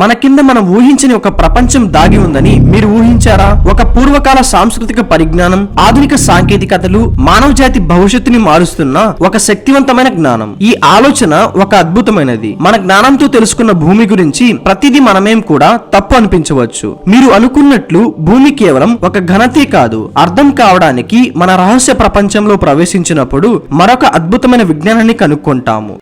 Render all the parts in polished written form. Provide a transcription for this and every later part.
మన కింద మనం ఊహించని ఒక ప్రపంచం దాగి ఉందని మీరు ఊహించారా? ఒక పూర్వకాల సాంస్కృతిక పరిజ్ఞానం, ఆధునిక సాంకేతికతలు, మానవ జాతి భవిష్యత్తుని మారుస్తున్న ఒక శక్తివంతమైన జ్ఞానం. ఈ ఆలోచన ఒక అద్భుతమైనది. మన జ్ఞానంతో తెలుసుకున్న భూమి గురించి ప్రతిదీ మనమేం కూడా తప్పు అనిపించవచ్చు. మీరు అనుకున్నట్లు భూమి కేవలం ఒక ఘనతే కాదు. అర్థం కావడానికి మన రహస్య ప్రపంచంలో ప్రవేశించినప్పుడు మరొక అద్భుతమైన విజ్ఞానాన్ని కనుక్కుంటాము.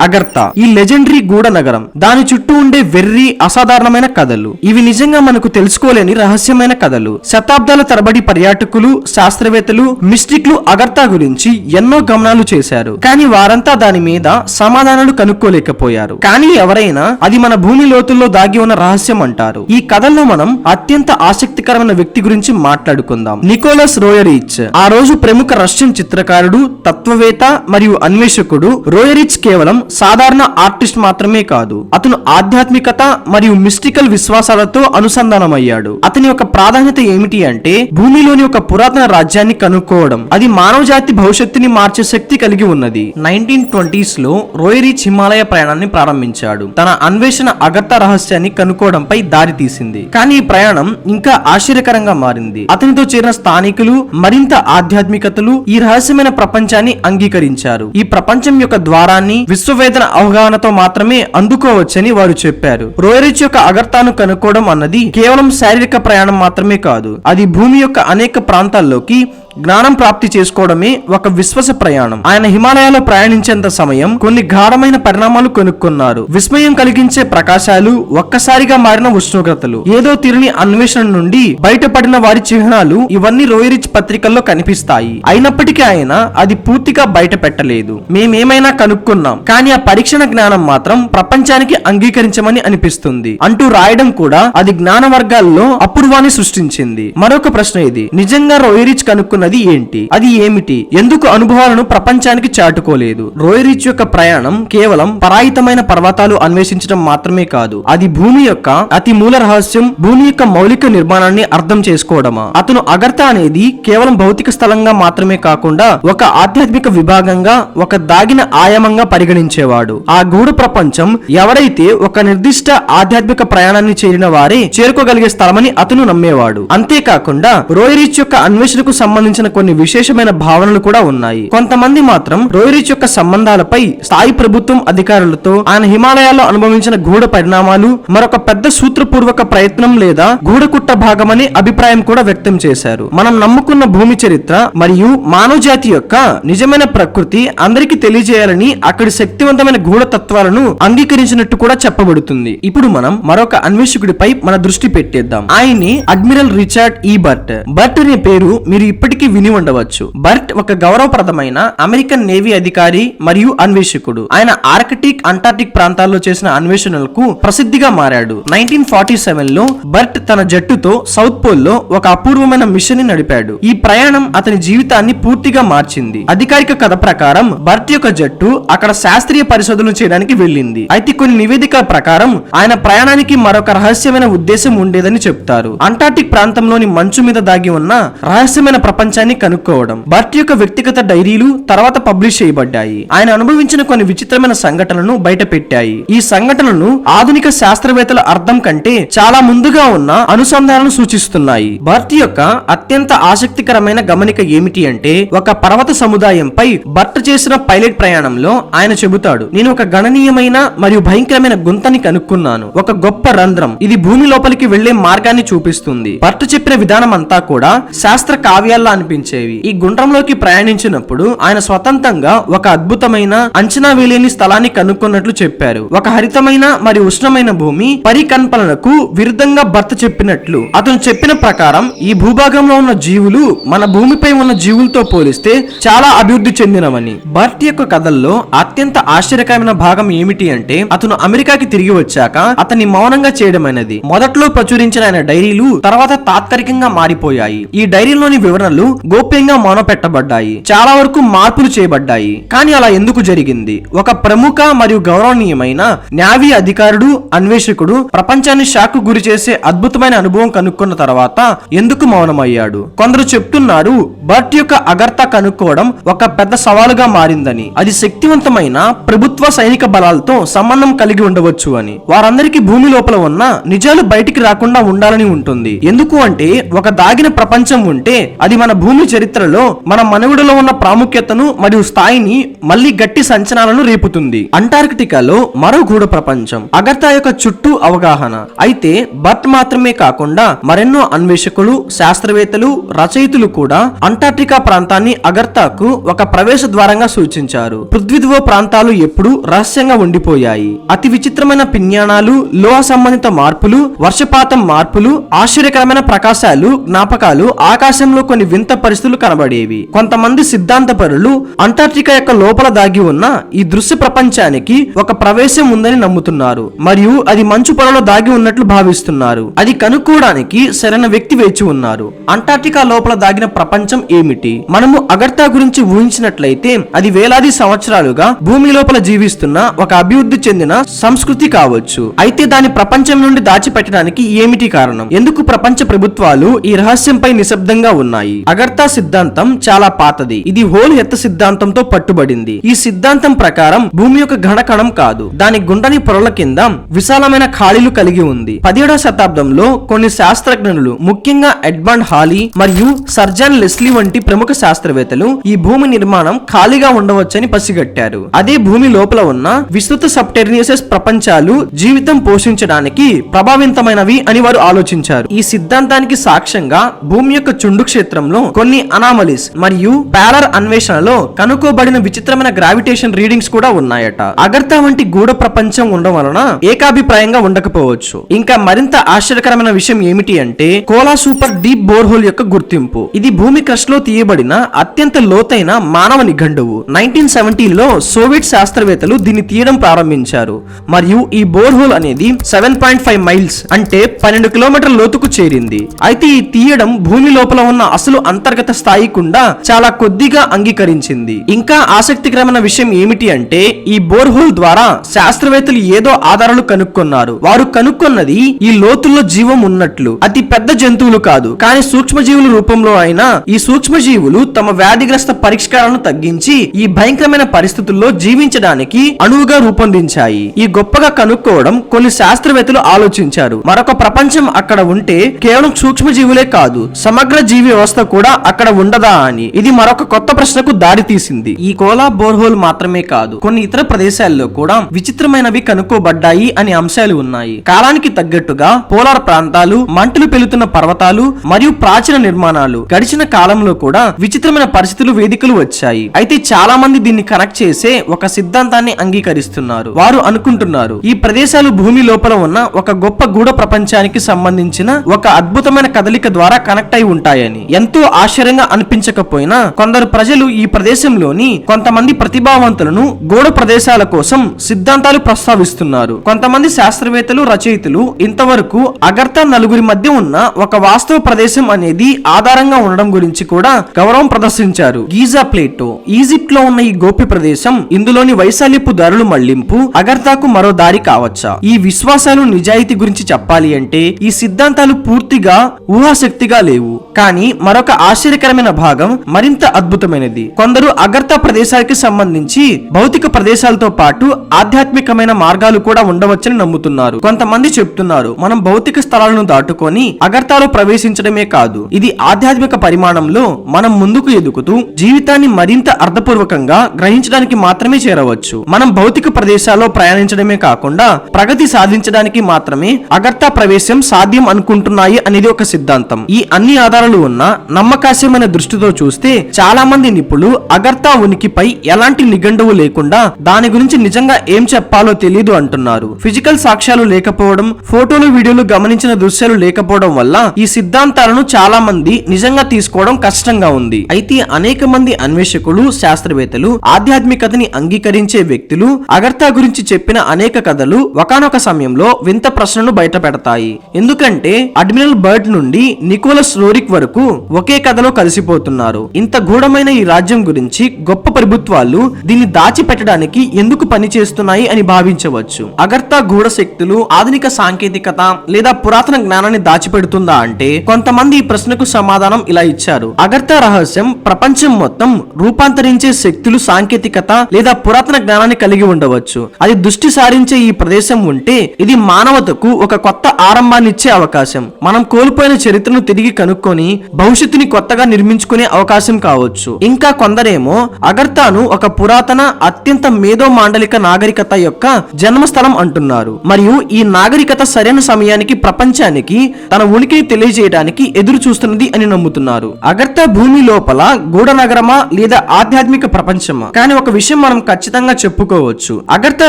అగర్తా, ఈ లెజెండరీ గూఢ నగరం, దాని చుట్టూ ఉండే వెర్రి అసాధారణమైన కథలు, ఇవి నిజంగా మనకు తెలుసుకోలేని రహస్యమైన కథలు. శతాబ్దాల తరబడి పర్యాటకులు, శాస్త్రవేత్తలు, మిస్టిక్లు అగర్తా గురించి ఎన్నో గమనాలు చేశారు. కానీ వారంతా దాని మీద సమాధానాలు కనుక్కోలేకపోయారు. కానీ ఎవరైనా అది మన భూమి లోతుల్లో దాగి ఉన్న రహస్యం అంటారు. ఈ కథల్లో మనం అత్యంత ఆసక్తికరమైన వ్యక్తి గురించి మాట్లాడుకుందాం. నికోలస్ రోయరిచ్. ఆ రోజు ప్రముఖ రష్యన్ చిత్రకారుడు, తత్వవేత్త మరియు అన్వేషకుడు. రోయరిచ్ కేవలం సాధారణ ఆర్టిస్ట్ మాత్రమే కాదు, అతను ఆధ్యాత్మికత మరియు మిస్టికల్ విశ్వాసాలతో అనుసంధానమయ్యాడు. అతని యొక్క ప్రాధాన్యత ఏమిటి అంటే భూమిలోని ఒక పురాతన రాజ్యాన్ని కనుక్కోవడం. అది మానవ జాతి భవిష్యత్తుని మార్చే శక్తి కలిగి ఉన్నది. 1920s లో రోయరిచ్ హిమాలయ ప్రయాణాన్ని ప్రారంభించాడు. తన అన్వేషణ అగర్తా రహస్యాన్ని కనుక్కోవడంపై దారి తీసింది. కానీ ఈ ప్రయాణం ఇంకా ఆశ్చర్యకరంగా మారింది. అతనితో చేరిన స్థానికులు మరింత ఆధ్యాత్మికతలు ఈ రహస్యమైన ప్రపంచాన్ని అంగీకరించారు. ఈ ప్రపంచం యొక్క ద్వారాన్ని విశ్వవేదన అవగాహనతో మాత్రమే అందుకోవచ్చని వారు చెప్పారు. రోయరిచ్ యొక్క అగర్తాను కనుక్కోవడం అన్నది కేవలం శారీరక ప్రయాణం మాత్రమే కాదు, అది భూమి యొక్క అనేక ప్రాంతాల్లోకి జ్ఞానం ప్రాప్తి చేసుకోవడమే ఒక విశ్వాస ప్రయాణం. ఆయన హిమాలయాలో ప్రయాణించేంత సమయం కొన్ని గాఢమైన పరిణామాలు కనుక్కున్నారు. విస్మయం కలిగించే ప్రకాశాలు, ఒక్కసారిగా మారిన ఉష్ణోగ్రతలు, ఏదో తీరని అన్వేషణ నుండి బయటపడిన వారి చిహ్నాలు, ఇవన్నీ రోయరిచ్ పత్రికల్లో కనిపిస్తాయి. అయినప్పటికీ ఆయన అది పూర్తిగా బయట పెట్టలేదు. మేమేమైనా కనుక్కున్నాం, కానీ ఆ పరీక్షణ జ్ఞానం మాత్రం ప్రపంచానికి అంగీకరించమని అనిపిస్తుంది అంటూ రాయడం కూడా అది జ్ఞాన వర్గాల్లో అపూర్వాన్ని సృష్టించింది. మరొక ప్రశ్న ఇది, నిజంగా రోయరిచ్ కనుక్కున్నది ఏంటి? అది ఏమిటి? ఎందుకు అనుభవాలను ప్రపంచానికి చాటుకోలేదు? రోయరిచ్ యొక్క ప్రయాణం కేవలం పరాయితమైన పర్వతాలు అన్వేషించడం మాత్రమే కాదు, అది భూమి యొక్క అతి మూల రహస్యం, భూమి యొక్క మౌలిక నిర్మాణాన్ని అర్థం చేసుకోవడమా. అతను అగర్తా అనేది కేవలం భౌతిక స్థలంగా మాత్రమే కాకుండా ఒక ఆధ్యాత్మిక విభాగంగా, ఒక దాగిన ఆయామంగా పరిగణించేవాడు. ఆ గూఢ ప్రపంచం ఎవరైతే ఒక నిర్దిష్ట ఆధ్యాత్మిక ప్రయాణాన్ని చేరిన వారే చేరుకోగలిగే స్థలమని అతను నమ్మేవాడు. అంతేకాకుండా రోయరిచ్ యొక్క అన్వేషణకు సంబంధించిన కొన్ని విశేషమైన భావనలు కూడా ఉన్నాయి. కొంతమంది మాత్రం రోయరిచ్ యొక్క సంబంధాలపై స్థాయి ప్రభుత్వం అధికారులతో ఆయన హిమాలయాల్లో అనుభవించిన గూఢ పరిణామాలు మరొక పెద్ద సూత్రపూర్వక ప్రయత్నం లేదా గూఢకుట్ర భాగమని అభిప్రాయం కూడా వ్యక్తం చేశారు. మనం నమ్ముకున్న భూమి చరిత్ర మరియు మానవ జాతి యొక్క నిజమైన ప్రకృతి అందరికీ తెలియజేయాలని అక్కడి శక్తివంతమైన గూఢ తత్వాలను అంగీకరించినట్టు కూడా చెప్పబడుతుంది. ఇప్పుడు మనం మరొక అన్వేషకుడిపై మన దృష్టి పెట్టేద్దాం. ఆయన్ని అడ్మిరల్ రిచర్డ్ ఈ బర్ట్. బర్ట్ అనే పేరు మీరు ఇప్పటికీ విని ఉండవచ్చు. బర్ట్ ఒక గౌరవప్రదమైన అమెరికన్ నేవీ అధికారి మరియు అన్వేషకుడు. ఆయన ఆర్కిటిక్, అంటార్టిక్ ప్రాంతాల్లో చేసిన అన్వేషణలకు ప్రసిద్ధిగా మారాడు. 1947 లో బర్ట్ తన జట్టుతో సౌత్ పోల్ లో ఒక అపూర్వమైన మిషన్ ని నడిపాడు. ఈ ప్రయాణం అతని జీవితాన్ని పూర్తిగా మార్చింది. అధికారిక కథ ప్రకారం బర్ట్ యొక్క జట్టు అక్కడ శాస్త్రీయ పరిశోధనలు చేయడానికి వెళ్ళింది. అయితే కొన్ని నివేదికల ప్రకారం ఆయన ప్రయాణానికి మరొక రహస్యమైన ఉద్దేశం ఉండేదని చెప్తారు. అంటార్టిక్ ప్రాంతంలోని మంచు మీద దాగి ఉన్న రహస్యమైన ప్రపంచాన్ని కనుక్కోవడం. బర్ట్ యొక్క వ్యక్తిగత డైరీలు తర్వాత పబ్లిష్ చేయబడ్డాయి. ఆయన అనుభవించిన కొన్ని విచిత్రమైన సంఘటనలను బయట పెట్టాయి. ఈ సంఘటనలు ఆధునిక శాస్త్రవేత్తల అర్థం కంటే చాలా ముందుగా ఉన్న అనుసంధానాలను సూచిస్తున్నాయి. బర్ట్ యొక్క అత్యంత ఆసక్తికరమైన గమనిక ఏమిటి అంటే ఒక పర్వత సముదాయంపై బర్ట్ చేసిన పైలట్ ప్రయాణంలో ఆయన చెబుతాడు, నేను ఒక గణనీయమైన మరియు భయంకరమైన గుంతని కనుక్కున్నాను. ఒక గొప్ప రంధ్రం, ఇది భూమి లోపలికి వెళ్లే మార్గాన్ని చూపిస్తుంది. బర్ట్ చెప్పిన విధానం అంతా కూడా శాస్త్ర కావ్యాల్లో అనిపించేవి. ఈ గుండ్రంలోకి ప్రయాణించినప్పుడు ఆయన స్వతంత్రంగా ఒక అద్భుతమైన అంచనా వేలేని స్థలాన్ని కనుక్కున్నట్లు చెప్పారు. ఒక హరితమైన మరియు ఉష్ణమైన భూమి పరికల్పనలకు విరుద్ధంగా బర్ట్ చెప్పినట్లు. అతను చెప్పిన ప్రకారం ఈ భూభాగంలో ఉన్న జీవులు మన భూమిపై ఉన్న జీవులతో పోలిస్తే చాలా అభివృద్ధి చెందినవని. బర్ట్ యొక్క కథల్లో అత్యంత ఆశ్చర్యకరమైన భాగం ఏమిటి అంటే అతను అమెరికాకి తిరిగి వచ్చాక అతన్ని మౌనంగా చేయడమైనది. మొదట్లో ప్రచురించిన ఆయన డైరీలు తర్వాత తాత్కాలికంగా మారిపోయాయి. ఈ డైరీలోని వివరణలు గోప్యంగా మొనపెట్టబడ్డాయి, చాలా వరకు మార్పులు చేయబడ్డాయి. కానీ అలా ఎందుకు జరిగింది? ఒక ప్రముఖ మరియు గౌరవనీయమైన న్యావీ అధికారుడు, అన్వేషకుడు ప్రపంచాన్ని షాక్ గురి చేసే అద్భుతమైన అనుభవం కనుక్కున్న తర్వాత ఎందుకు మౌనమయ్యాడు? కొందరు చెప్తున్నారు బర్ట్ యొక్క అగర్తా కనుక్కోవడం ఒక పెద్ద సవాలుగా మారిందని, అది శక్తివంతమైన ప్రభుత్వ సైనిక బలాలతో సంబంధం కలిగి ఉండవచ్చు అని. వారందరికీ భూమి లోపల ఉన్న నిజాలు బయటికి రాకుండా ఉండాలని ఉంటుంది. ఎందుకు అంటే ఒక దాగిన ప్రపంచం ఉంటే అది మన భూమి చరిత్రలో మన మనుగడలో ఉన్న ప్రాముఖ్యతను మరియు స్థాయిని మళ్ళీ గట్టి సంచలనాలను రేపుతుంది. అంటార్కిటికాలో మరో గూఢ ప్రపంచం, అగర్తా యొక్క చుట్టూ అవగాహన. అయితే బర్ట్ మాత్రమే కాకుండా మరెన్నో అన్వేషకులు, శాస్త్రవేత్తలు, రచయితలు కూడా అంటార్క్టికా ప్రాంతాన్ని అగర్తాకు ఒక ప్రవేశ ద్వారంగా సూచించారు. పృథ్వీధ్రువ ప్రాంతాలు ఎప్పుడూ రహస్యంగా ఉండిపోయాయి. అతి విచిత్రమైన పిన్యాణాలు, లోహ సంబంధిత మార్పులు, వర్షపాతం మార్పులు, ఆశ్చర్యకరమైన ప్రకాశాలు, జ్ఞాపకాలు, ఆకాశంలో కొన్ని వింత పరిస్థితులు కనబడేవి. కొంతమంది సిద్ధాంతపరులు అంటార్క్టికా యొక్క లోపల దాగి ఉన్న ఈ దృశ్య ప్రపంచానికి ఒక ప్రవేశం ఉందని నమ్ముతున్నారు మరియు అది మంచు పొరలో దాగి ఉన్నట్లు భావిస్తున్నారు. అది కనుక్కోవడానికి సరైన వ్యక్తి వేచి ఉన్నారు. అంటార్క్టికా లోపల దాగిన ప్రపంచం ఏమిటి? మనము అగర్తా గురించి ఊహించినట్లయితే అది వేలాది సంవత్సరాలుగా భూమి లోపల జీవిస్తున్న ఒక అభివృద్ధి చెందిన సంస్కృతి కావచ్చు. అయితే దాని ప్రపంచం నుండి దాచిపెట్టడానికి ఏమిటి కారణం? ఎందుకు ప్రపంచ ప్రభుత్వాలు ఈ రహస్యంపై నిశ్శబ్దంగా ఉన్నాయి? అగర్తా సిద్ధాంతం చాలా పాతది. ఇది హోల్ ఎర్త్ సిద్ధాంతంతో పట్టుబడింది. ఈ సిద్ధాంతం ప్రకారం భూమి యొక్క ఘన కణం కాదు, దాని గుండ్రని పొరల కింద విశాలమైన ఖాళీలు కలిగి ఉంది. 17వ శతాబ్దంలో కొన్ని శాస్త్రజ్ఞులు, ముఖ్యంగా ఎడ్మండ్ హాలీ మరియు సర్జన్ లెస్లీ వంటి ప్రముఖ శాస్త్రవేత్తలు ఈ భూమి నిర్మాణం ఖాళీగా ఉండవచ్చని పసిగట్టారు. అదే భూమి లోపల ఉన్న విస్తృత సబ్టెర్నియస్ ప్రపంచాలు జీవితం పోషించడానికి ప్రభావితమైనవి అని వారు ఆలోచించారు. ఈ సిద్ధాంతానికి సాక్ష్యంగా భూమి యొక్క చుండు క్షేత్రంలో కొన్ని అనామలీస్ మరియు పాలర్ అన్వేషణలో కనుక్కోబడిన విచిత్రమైన గ్రావిటేషన్ రీడింగ్స్ కూడా ఉన్నాయట. అగర్తా వంటి గూఢ ప్రపంచం ఉండడం వలన ఏకాభిప్రాయంగా ఉండకపోవచ్చు. ఇంకా మరింత ఆశ్చర్యకరమైన విషయం ఏమిటి అంటే కోలా సూపర్ డీప్ బోర్హోల్ యొక్క గుర్తింపు. ఇది భూమి క్రస్ట్ లో తీయబడిన అత్యంత లోతైన మానవ నిఘంటువు. 1970లో సోవియట్ శాస్త్రవేత్తలు దీన్ని తీయడం ప్రారంభించారు మరియు ఈ బోర్హోల్ అనేది 7.5 మైల్స్ అంటే 12 కిలోమీటర్ల లోతుకు చేరింది. అయితే ఈ తీయడం భూమి లోపల ఉన్న అసలు అంతర్గత స్థాయి కుండా చాలా కొద్దిగా అంగీకరించింది. ఇంకా ఆసక్తికరమైన విషయం ఏమిటి అంటే ఈ బోర్హోల్ ద్వారా శాస్త్రవేత్తలు ఏదో ఆధారాలు కనుక్కున్నారు. వారు కనుక్కున్నది ఈ లోతుల్లో జీవం ఉన్నట్లు. అతి పెద్ద జంతువులు కాదు, కానీ సూక్ష్మజీవుల రూపంలో అయినా ఈ సూక్ష్మజీవులు తమ వ్యాధిగ్రస్త పరిష్కారాలను తగ్గించి ఈ భయంకరమైన పరిస్థితుల్లో జీవించడానికి అణువుగా రూపొందించాయి. ఈ గొప్పగా కనుక్కోవడం కొన్ని శాస్త్రవేత్తలు ఆలోచించారు. మరొక ప్రపంచం అక్కడ ఉంటే కేవలం సూక్ష్మజీవులే కాదు, సమగ్ర జీవి వ్యవస్థ కూడా అక్కడ ఉండదా అని. ఇది మరొక కొత్త ప్రశ్నకు దారి తీసింది. ఈ కోలా బోర్హోల్ మాత్రమే కాదు, కొన్ని ఇతర ప్రదేశాల్లో కూడా విచిత్రమైనవి కనుక్కోబడ్డాయి అనే అంశాలు ఉన్నాయి. కాలానికి తగ్గట్టుగా పోలార్ ప్రాంతాలు, మంటలు పెలుతున్న పర్వతాలు మరియు ప్రాచీన నిర్మాణాలు. గడిచిన కాలంలో కూడా విచిత్రమైన పరిస్థితులు, వేదికలు వచ్చాయి. అయితే చాలా మంది దీన్ని కనెక్ట్ చేసే ఒక సిద్ధాంతాన్ని అంగీకరిస్తున్నారు. వారు అనుకుంటున్నారు ఈ ప్రదేశాలు భూమి లోపల ఉన్న ఒక గొప్ప గూఢ ప్రపంచానికి సంబంధించిన ఒక అద్భుతమైన కదలిక ద్వారా కనెక్ట్ అయి ఉంటాయని. ఎంతో ఆశ్చర్యంగా అనిపించకపోయినా కొందరు ప్రజలు ఈ ప్రదేశంలోని కొంతమంది ప్రతిభావంతులను గూఢ ప్రదేశాల కోసం సిద్ధాంతాలు ప్రస్తావిస్తున్నారు. కొంతమంది శాస్త్రవేత్తలు, రచయితలు ఇంతవరకు అగర్తా నలుగురి మధ్య ఉన్న ఒక వాస్తవ ప్రదేశం అనేది ఆధారంగా ఉండడం గురించి కూడా గౌరవం ప్రదర్శించారు. గీజా ప్లేటో, ఈజిప్ట్ లో ఉన్న ఈ గోప్య ప్రదేశం, ఇందులోని వైశాల్యపు దారులు మళ్లింపు అగర్తాకు మరో దారి కావచ్చా? ఈ విశ్వాసాలు, నిజాయితీ గురించి చెప్పాలి అంటే ఈ సిద్ధాంతాలు పూర్తిగా ఊహాశక్తిగా లేవు. కానీ మరొక ఆశ్చర్యకరమైన భాగం మరింత అద్భుతమైనది. కొందరు అగర్తా ప్రదేశానికి సంబంధించి భౌతిక ప్రదేశాలతో పాటు ఆధ్యాత్మికమైన మార్గాలు కూడా ఉండవచ్చని నమ్ముతున్నారు. కొంతమంది చెప్తున్నారు మనం భౌతిక స్థలాలను దాటుకొని అగర్తాలో ప్రవేశించడమే కాదు, ఇది ఆధ్యాత్మిక పరిమాణంలో మనం ముందుకు ఎదుగుతూ జీవితాన్ని మరింత అర్థపూర్వకంగా గ్రహించడానికి మాత్రమే చేరవచ్చు. మనం భౌతిక ప్రదేశాల్లో ప్రయాణించడమే కాకుండా ప్రగతి సాధించడానికి మాత్రమే అగర్తా ప్రవేశం సాధ్యం అనుకుంటున్నాయి అనేది ఒక సిద్ధాంతం. ఈ అన్ని ఆధారాలు ఉన్న నమ్మకాస్యమైన దృష్టితో చూస్తే చాలా మంది నిపుణులు అగర్తా ఉనికిపై ఎలాంటి నిఘంటువు లేకుండా దాని గురించి నిజంగా ఏం చెప్పాలో తెలియదు అంటున్నారు. ఫిజికల్ సాక్ష్యాలు లేకపోవడం, ఫోటోలు, వీడియోలు గమనించిన దృశ్యాలు లేకపోవడం వల్ల ఈ సిద్ధాంతాలను చాలా మంది నిజంగా తీసుకోవడం కష్టంగా ఉంది. అయితే అనేక మంది అన్వేషకులు, శాస్త్రవేత్తలు, ఆధ్యాత్మికతని అంగీకరించే వ్యక్తులు అగర్తా గురించి చెప్పిన అనేక కథలు ఒకానొక సమయంలో వింత ప్రశ్నను బయట పెడతాయి. ఎందుకంటే అడ్మిరల్ బర్డ్ నుండి నికోలస్ రోరిక్ వరకు ఒకే కథలో కలిసిపోతున్నారు. ఇంత గూఢమైన ఈ రాజ్యం గురించి గొప్ప ప్రభుత్వాలు దీన్ని దాచిపెట్టడానికి ఎందుకు పనిచేస్తున్నాయి అని భావించవచ్చు. అగర్తా గూఢ శక్తులు ఆధునిక సాంకేతికత లేదా పురాతన జ్ఞానాన్ని దాచిపెడుతుందా అంటే కొంతమంది ఈ ప్రశ్నకు సమాధానం ఇలా ఇచ్చారు. అగర్తా రహస్యం ప్రపంచం మొత్తం రూపాంతరించే శక్తులు, సాంకేతికత లేదా పురాతన జ్ఞానాన్ని కలిగి ఉండవచ్చు. అది దృష్టి సారించే ఈ ప్రదేశం ఉంటే ఇది మానవతకు ఒక కొత్త ఆరంభాన్ని ఇచ్చే అవకాశం. మనం కోల్పోయిన చరిత్రను తిరిగి కనుక్కొని భవిష్యత్తుని కొత్తగా నిర్మించుకునే అవకాశం కావచ్చు. ఇంకా కొందరేమో అగర్తాను ఒక పురాతన అత్యంత మేధో మాండలిక నాగరికత యొక్క జన్మస్థలం అంటున్నారు. మరియు ఈ నాగరికత సరైన సమయానికి ప్రపంచానికి తన ఉనికిని తెలియజేయడానికి ఎదురు చూస్తున్నది అని నమ్ముతున్నారు. అగర్తా భూమి లోపల గూఢ నగరమా లేదా ఆధ్యాత్మిక ప్రపంచమా? కానీ ఒక విషయం మనం ఖచ్చితంగా చెప్పుకోవచ్చు. అగర్తా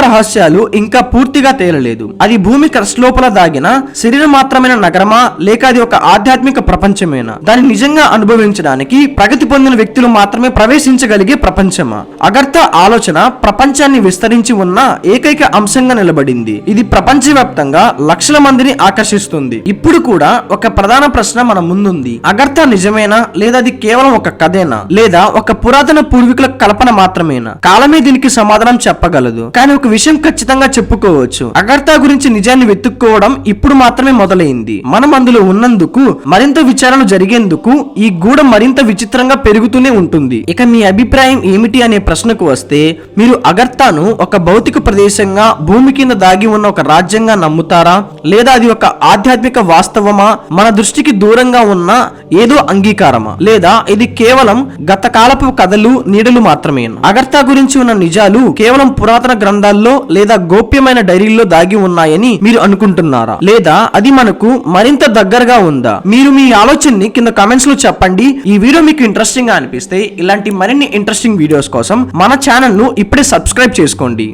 రహస్యాలు ఇంకా పూర్తిగా తేలలేదు. అది భూమి క్రస్ట్ లోపల దాగిన శరీర మాత్రమైన నగరమా లేక అది ఒక ఆధ్యాత్మిక ప్రపంచమేనా? దాన్ని నిజంగా అనుభవించడానికి ప్రగతి పొందిన వ్యక్తులు మాత్రమే ప్రవేశించగలిగే ప్రపంచమా? అగర్తా ఆలోచన ప్రపంచాన్ని విస్తరించి ఉన్న ఏకైక అంశంగా నిలబడింది. ఇది ప్రపంచవ్యాప్తంగా లక్షల మందిని ఆకర్షిస్తుంది. ఇప్పుడు కూడా ఒక ప్రధాన ప్రశ్న మన ముందుంది. అగర్తా నిజమేనా లేదా అది కేవలం ఒక కథేనా లేదా ఒక పురాతన పూర్వీకుల కల్పన మాత్రమేనా? కాలమే దీనికి సమాధానం చెప్పగలదు. కానీ ఒక విషయం ఖచ్చితంగా చెప్పుకోవచ్చు. అగర్తా గురించి నిజాన్ని వెతుక్కోవడం ఇప్పుడు మాత్రమే మొదలైంది. మనం అందులో ఉన్నందుకు మరింత విచారణ జరిగేందుకు ఈ గూఢ మరింత విచిత్రంగా పెరుగుతూనే ఉంటుంది. ఇక మీ అభిప్రాయం ఏమిటి అనే ప్రశ్నకు వస్తే మీరు అగర్తాను ఒక భౌతిక ప్రదేశంగా భూమి కింద దాగి ఉన్న ఒక రాజ్యంగా నమ్ముతారా లేదా అది ఒక ఆధ్యాత్మిక వాస్తవమా, మన దృష్టికి దూరంగా ఉన్న ఏదో అంగీకారమా, లేదా ఇది కేవలం గత కాలపు కథలు, నీడలు మాత్రమేనా? అగర్తా గురించి ఉన్న నిజాలు కేవలం పురాతన గ్రంథాల్లో లేదా గోప్యమైన డైరీల్లో దాగి ఉన్నాయని మీరు అనుకుంటున్నారా లేదా అది మనకు మరింత దగ్గరగా ఉందా? మీరు మీ ఆలోచనని కింద కామెంట్స్ లో చెప్పండి. ఈ వీడియో మీకు ఇంట్రెస్టింగ్ గా అనిపిస్తే ఇలాంటి మరిన్ని ఇంట్రెస్టింగ్ వీడియోస్ కోసం మన ఛానల్ ను ఇప్పుడే సబ్స్క్రైబ్ చేసుకోండి.